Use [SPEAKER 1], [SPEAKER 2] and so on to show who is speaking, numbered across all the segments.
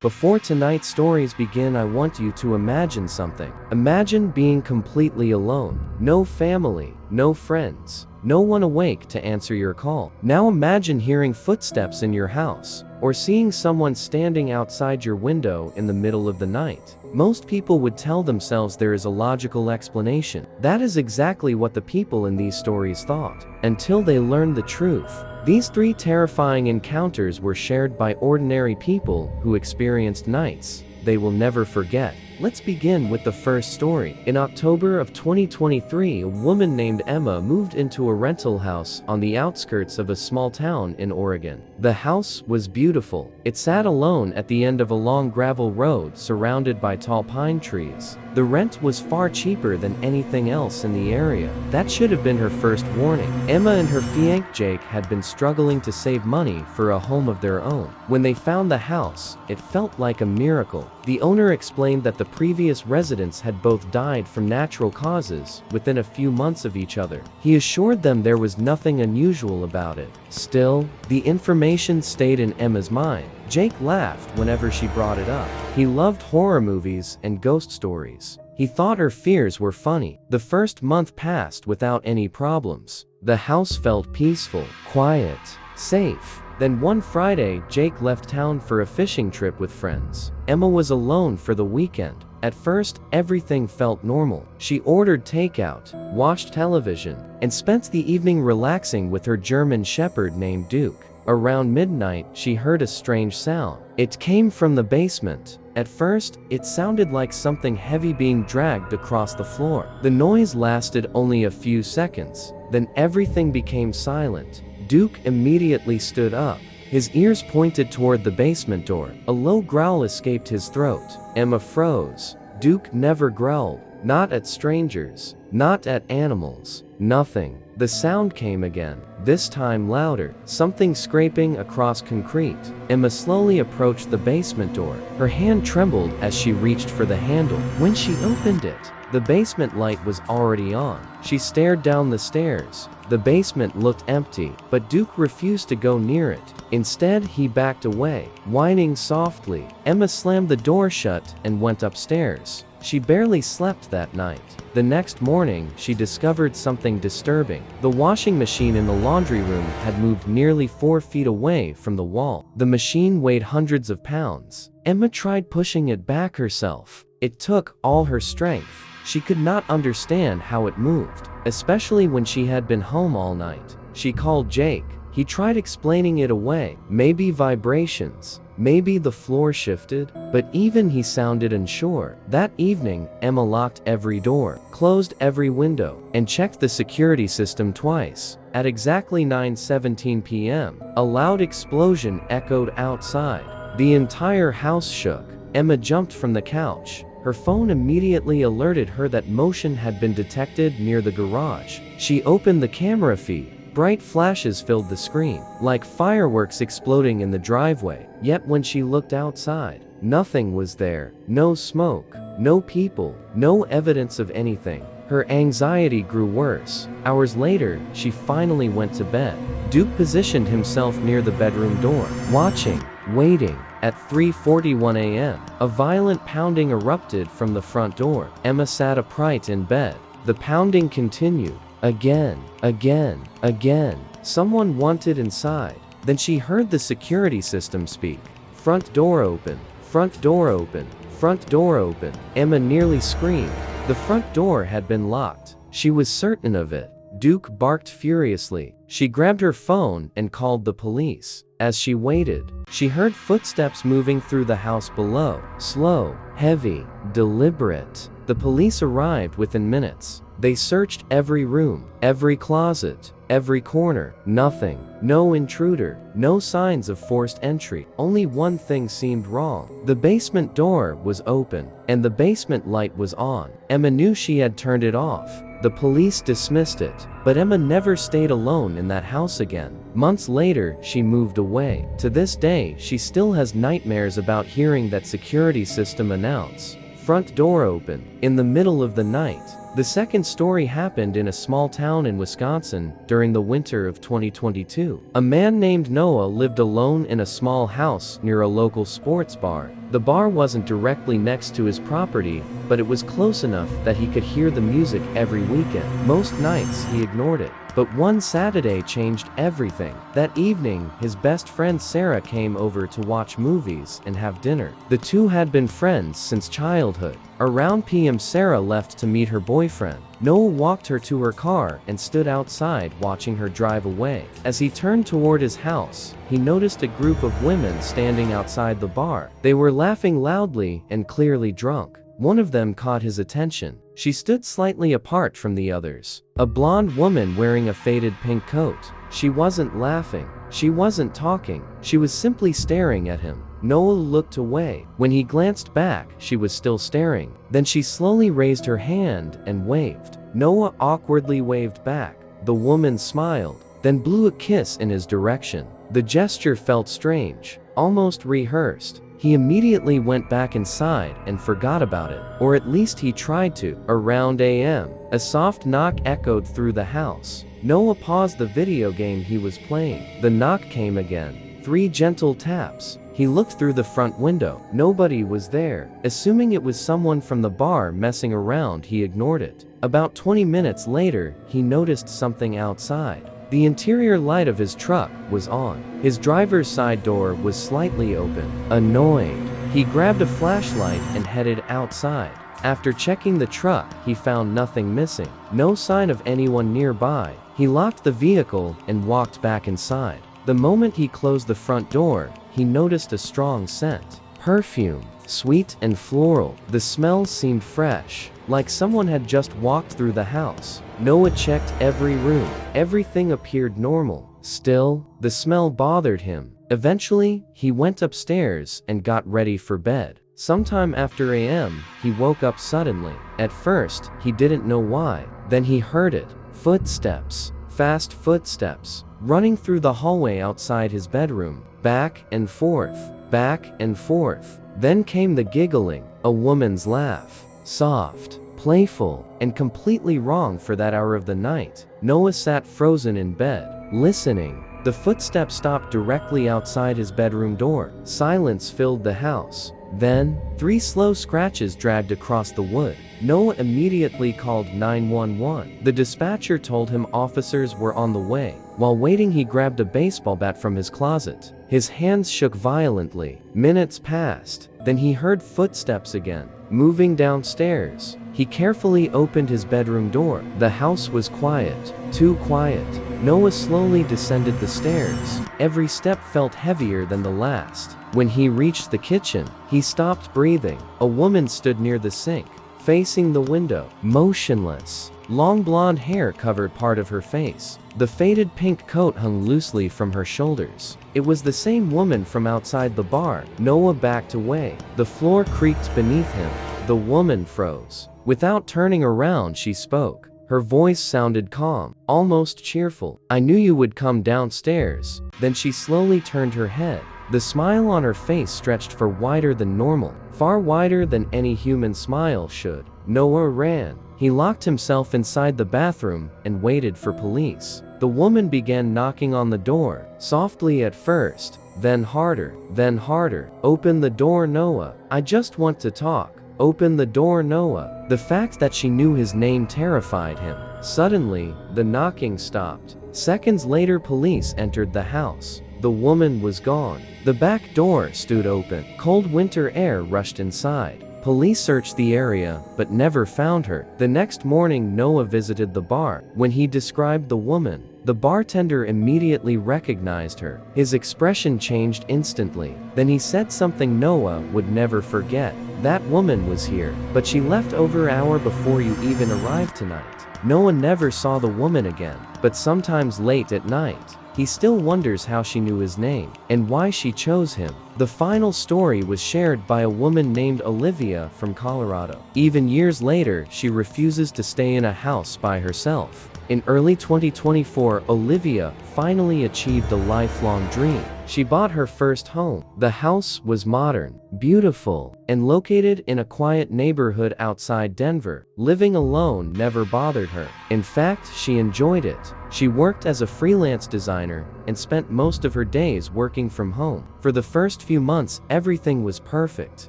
[SPEAKER 1] Before tonight's stories begin, I want you to imagine something. Imagine being completely alone. No family, no friends, no one awake to answer your call. Now imagine hearing footsteps in your house, or seeing someone standing outside your window in the middle of the night. Most people would tell themselves there is a logical explanation. That is exactly what the people in these stories thought, until they learned the truth. These 3 terrifying encounters were shared by ordinary people who experienced nights they will never forget. Let's begin with the first story. In October of 2023, a woman named Emma moved into a rental house on the outskirts of a small town in Oregon. The house was beautiful. It sat alone at the end of a long gravel road surrounded by tall pine trees. The rent was far cheaper than anything else in the area. That should have been her first warning. Emma and her fiancé Jake had been struggling to save money for a home of their own. When they found the house, it felt like a miracle. The owner explained that the previous residents had both died from natural causes within a few months of each other. He assured them there was nothing unusual about it. Still, the information stayed in Emma's mind. Jake laughed whenever she brought it up. He loved horror movies and ghost stories. He thought her fears were funny. The first month passed without any problems. The house felt peaceful, quiet, safe. Then one Friday, Jake left town for a fishing trip with friends. Emma was alone for the weekend. At first, everything felt normal. She ordered takeout, watched television, and spent the evening relaxing with her German Shepherd named Duke. Around midnight, she heard a strange sound. It came from the basement. At first, it sounded like something heavy being dragged across the floor. The noise lasted only a few seconds. Then everything became silent. Duke immediately stood up. His ears pointed toward the basement door. A low growl escaped his throat. Emma froze. Duke never growled. Not at strangers. Not at animals. Nothing. The sound came again, this time louder, something scraping across concrete. Emma slowly approached the basement door. Her hand trembled as she reached for the handle. When she opened it, the basement light was already on. She stared down the stairs. The basement looked empty, but Duke refused to go near it. Instead, he backed away, whining softly. Emma slammed the door shut and went upstairs. She barely slept that night. The next morning, she discovered something disturbing. The washing machine in the laundry room had moved nearly 4 feet away from the wall. The machine weighed hundreds of pounds. Emma tried pushing it back herself. It took all her strength. She could not understand how it moved, especially when she had been home all night. She called Jake. He tried explaining it away. Maybe vibrations. Maybe the floor shifted, but even he sounded unsure. That evening, Emma locked every door, closed every window, and checked the security system twice. At exactly 9:17 p.m., a loud explosion echoed outside. The entire house shook. Emma jumped from the couch. Her phone immediately alerted her that motion had been detected near the garage. She opened the camera feed. Bright flashes filled the screen, like fireworks exploding in the driveway. Yet when she looked outside, nothing was there. No smoke, no people, no evidence of anything. Her anxiety grew worse. Hours later, she finally went to bed. Duke positioned himself near the bedroom door, watching, waiting. At 3:41 a.m., a violent pounding erupted from the front door. Emma sat upright in bed. The pounding continued. Again, again, again. Someone wanted inside. Then she heard the security system speak. Front door open. Front door open. Front door open. Emma nearly screamed. The front door had been locked. She was certain of it. Duke barked furiously. She grabbed her phone and called the police. As she waited, she heard footsteps moving through the house below. Slow, heavy, deliberate. The police arrived within minutes. They searched every room, every closet, every corner. Nothing. No intruder. No signs of forced entry. Only one thing seemed wrong. The basement door was open, and the basement light was on. Emma knew she had turned it off. The police dismissed it, but Emma never stayed alone in that house again. Months later, she moved away. To this day, she still has nightmares about hearing that security system announce, Front door open. In the middle of the night. The second story happened in a small town in Wisconsin during the winter of 2022. A man named Noah lived alone in a small house near a local sports bar. The bar wasn't directly next to his property, but it was close enough that he could hear the music every weekend. Most nights he ignored it. But one Saturday changed everything. That evening, his best friend Sarah came over to watch movies and have dinner. The two had been friends since childhood. Around p.m. Sarah left to meet her boyfriend. Noah walked her to her car and stood outside watching her drive away. As he turned toward his house, he noticed a group of women standing outside the bar. They were laughing loudly and clearly drunk. One of them caught his attention. She stood slightly apart from the others. A blonde woman wearing a faded pink coat. She wasn't laughing. She wasn't talking. She was simply staring at him. Noah looked away. When he glanced back, she was still staring. Then she slowly raised her hand and waved. Noah awkwardly waved back. The woman smiled, then blew a kiss in his direction. The gesture felt strange, almost rehearsed. He immediately went back inside and forgot about it, or at least he tried to. Around a.m., a soft knock echoed through the house. Noah paused the video game he was playing. The knock came again. 3 gentle taps. He looked through the front window. Nobody was there. Assuming it was someone from the bar messing around, he ignored it. About 20 minutes later, he noticed something outside. The interior light of his truck was on. His driver's side door was slightly open. Annoyed, he grabbed a flashlight and headed outside. After checking the truck, he found nothing missing. No sign of anyone nearby. He locked the vehicle and walked back inside. The moment he closed the front door, he noticed a strong scent. Perfume. Sweet and floral. The smell seemed fresh, like someone had just walked through the house. Noah checked every room. Everything appeared normal. Still, the smell bothered him. Eventually, he went upstairs and got ready for bed. Sometime after a.m., he woke up suddenly. At first, he didn't know why. Then he heard it. Footsteps. Fast footsteps. Running through the hallway outside his bedroom. Back and forth. Back and forth. Then came the giggling. A woman's laugh. Soft, playful, and completely wrong for that hour of the night. Noah sat frozen in bed, listening. The footsteps stopped directly outside his bedroom door. Silence filled the house. Then, 3 slow scratches dragged across the wood. Noah immediately called 911. The dispatcher told him officers were on the way. While waiting, he grabbed a baseball bat from his closet. His hands shook violently. Minutes passed. Then he heard footsteps again, moving downstairs. He carefully opened his bedroom door. The house was quiet. Too quiet. Noah slowly descended the stairs. Every step felt heavier than the last. When he reached the kitchen, he stopped breathing. A woman stood near the sink, facing the window, motionless. Long blonde hair covered part of her face. The faded pink coat hung loosely from her shoulders. It was the same woman from outside the bar. Noah backed away. The floor creaked beneath him. The woman froze. Without turning around, she spoke. Her voice sounded calm, almost cheerful. "I knew you would come downstairs." Then she slowly turned her head. The smile on her face stretched for wider than normal, far wider than any human smile should. Noah ran. He locked himself inside the bathroom and waited for police. The woman began knocking on the door, softly at first, then harder, then harder. "Open the door, Noah. I just want to talk. Open the door, Noah." The fact that she knew his name terrified him. Suddenly, the knocking stopped. Seconds later, police entered the house. The woman was gone. The back door stood open. Cold winter air rushed inside. Police searched the area, but never found her. The next morning, Noah visited the bar. When he described the woman, the bartender immediately recognized her. His expression changed instantly. Then he said something Noah would never forget. "That woman was here, but she left over an hour before you even arrived tonight." Noah never saw the woman again, but sometimes late at night, he still wonders how she knew his name and why she chose him. The final story was shared by a woman named Olivia from Colorado. Even years later, she refuses to stay in a house by herself. In early 2024, Olivia finally achieved a lifelong dream. She bought her first home. The house was modern, beautiful, and located in a quiet neighborhood outside Denver. Living alone never bothered her. In fact, she enjoyed it. She worked as a freelance designer and spent most of her days working from home. For the first few months, everything was perfect.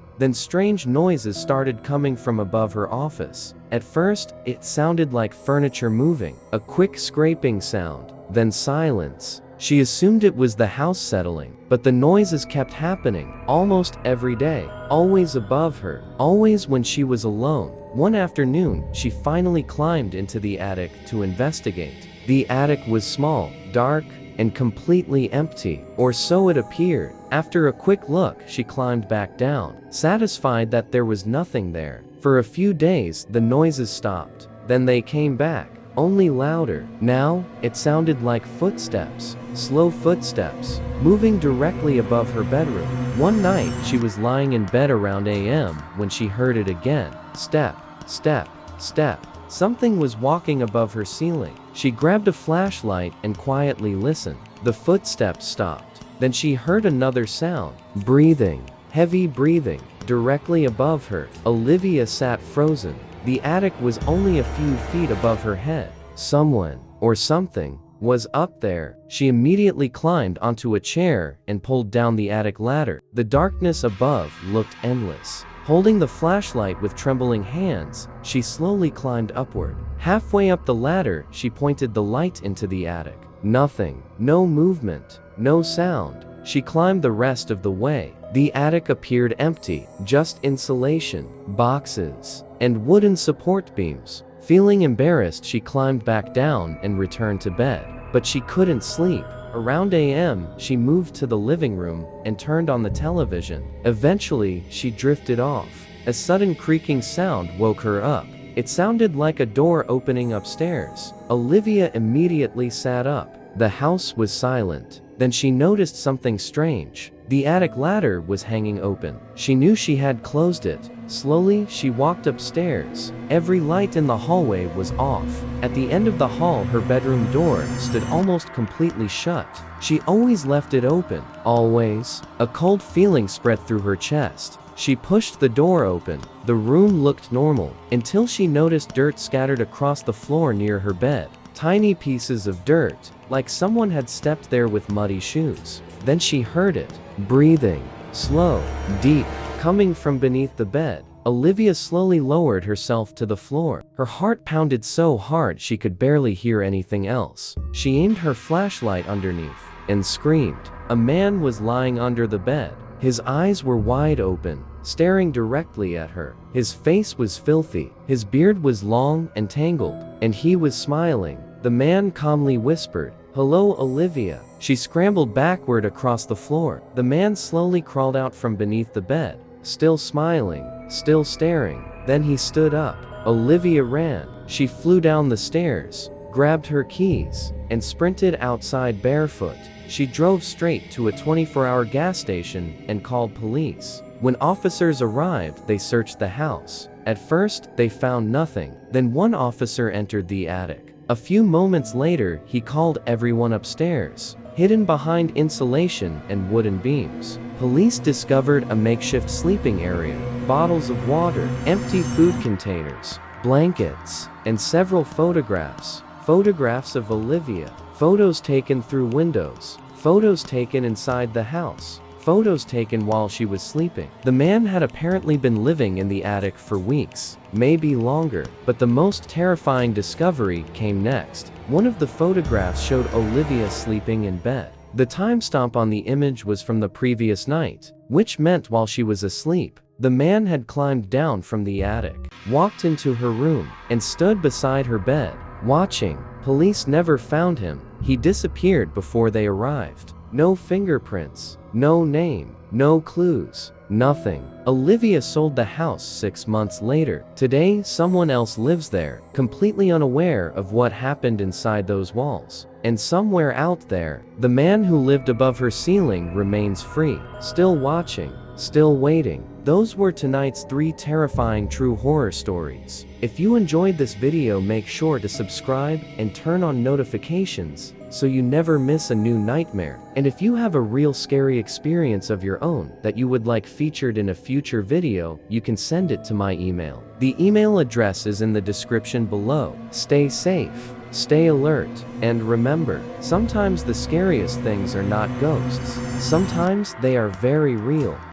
[SPEAKER 1] Then strange noises started coming from above her office. At first, it sounded like furniture moving, a quick scraping sound, then silence. She assumed it was the house settling, but the noises kept happening, almost every day, always above her, always when she was alone. One afternoon, she finally climbed into the attic to investigate. The attic was small, dark, and completely empty, or so it appeared. After a quick look, she climbed back down, satisfied that there was nothing there. For a few days, the noises stopped. Then they came back, only louder. Now, it sounded like footsteps, slow footsteps, moving directly above her bedroom. One night, she was lying in bed around a.m. when she heard it again. Step, step, step. Something was walking above her ceiling. She grabbed a flashlight and quietly listened. The footsteps stopped. Then she heard another sound. Breathing, heavy breathing, directly above her. Olivia sat frozen. The attic was only a few feet above her head. Someone, or something, was up there. She immediately climbed onto a chair and pulled down the attic ladder. The darkness above looked endless. Holding the flashlight with trembling hands, she slowly climbed upward. Halfway up the ladder, she pointed the light into the attic. Nothing. No movement. No sound. She climbed the rest of the way. The attic appeared empty, just insulation, boxes, and wooden support beams. Feeling embarrassed, she climbed back down and returned to bed. But she couldn't sleep. Around a.m., she moved to the living room and turned on the television. Eventually, she drifted off. A sudden creaking sound woke her up. It sounded like a door opening upstairs. Olivia immediately sat up. The house was silent. Then she noticed something strange. The attic ladder was hanging open. She knew she had closed it. Slowly, she walked upstairs. Every light in the hallway was off. At the end of the hall, her bedroom door stood almost completely shut. She always left it open. Always. A cold feeling spread through her chest. She pushed the door open. The room looked normal, until she noticed dirt scattered across the floor near her bed. Tiny pieces of dirt, like someone had stepped there with muddy shoes. Then she heard it. Breathing. Slow. Deep. Coming from beneath the bed. Olivia slowly lowered herself to the floor. Her heart pounded so hard she could barely hear anything else. She aimed her flashlight underneath and screamed. A man was lying under the bed. His eyes were wide open, staring directly at her. His face was filthy. His beard was long and tangled, and he was smiling. The man calmly whispered, "Hello, Olivia." She scrambled backward across the floor. The man slowly crawled out from beneath the bed, still smiling, still staring. Then he stood up. Olivia ran. She flew down the stairs, grabbed her keys, and sprinted outside barefoot. She drove straight to a 24-hour gas station and called police. When officers arrived, they searched the house. At first, they found nothing. Then one officer entered the attic. A few moments later, he called everyone upstairs. Hidden behind insulation and wooden beams, police discovered a makeshift sleeping area, bottles of water, empty food containers, blankets, and several photographs. Photographs of Olivia. Photos taken through windows. Photos taken inside the house. Photos taken while she was sleeping. The man had apparently been living in the attic for weeks, maybe longer, but the most terrifying discovery came next. One of the photographs showed Olivia sleeping in bed. The timestamp on the image was from the previous night, which meant while she was asleep, the man had climbed down from the attic, walked into her room, and stood beside her bed, watching. Police never found him. He disappeared before they arrived. No fingerprints, no name, no clues, nothing. Olivia sold the house 6 months later. Today, someone else lives there, completely unaware of what happened inside those walls. And somewhere out there, the man who lived above her ceiling remains free, still watching, still waiting. Those were tonight's 3 terrifying true horror stories. If you enjoyed this video, make sure to subscribe and turn on notifications so you never miss a new nightmare. And if you have a real scary experience of your own that you would like featured in a future video, you can send it to my email. The email address is in the description below. Stay safe, stay alert, and remember, sometimes the scariest things are not ghosts. Sometimes they are very real.